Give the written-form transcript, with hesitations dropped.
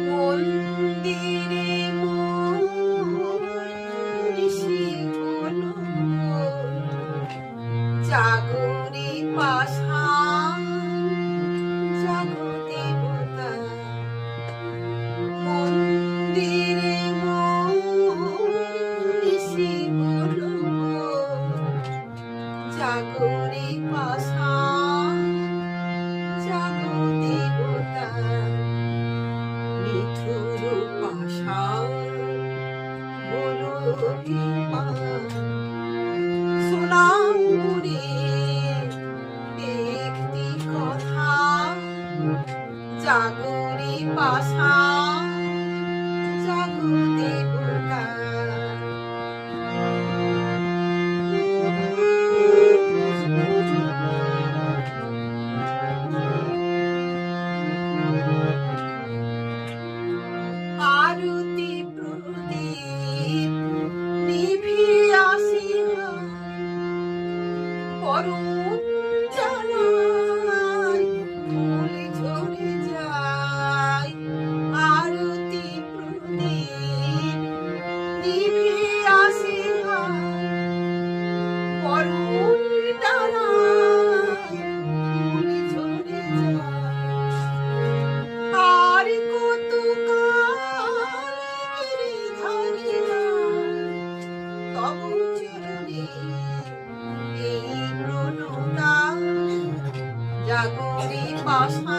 মন্দিরে মনীষী বলো জাগরে পাষাণ জাগো দেবতা। মন্দিরে মনীষী বলো জাগরে পাষাণ জাগো দেবতা। মিঠুর পাষাণ বলো অভিমান শোনাও রে একটি কথা জাগরে পাষাণ জাগো দেবতা। আরতি প্রদীপ নিভিয়াছিয়া পরম জ্বালায় ফুল ঝরে যায়। আরতি প্রদীপ নিভিয়াছিয়া পরম জ্বালায় ফুল ঝরে যায়। আর কত তব চরণে এই প্রণতা জাগরে পাষাণ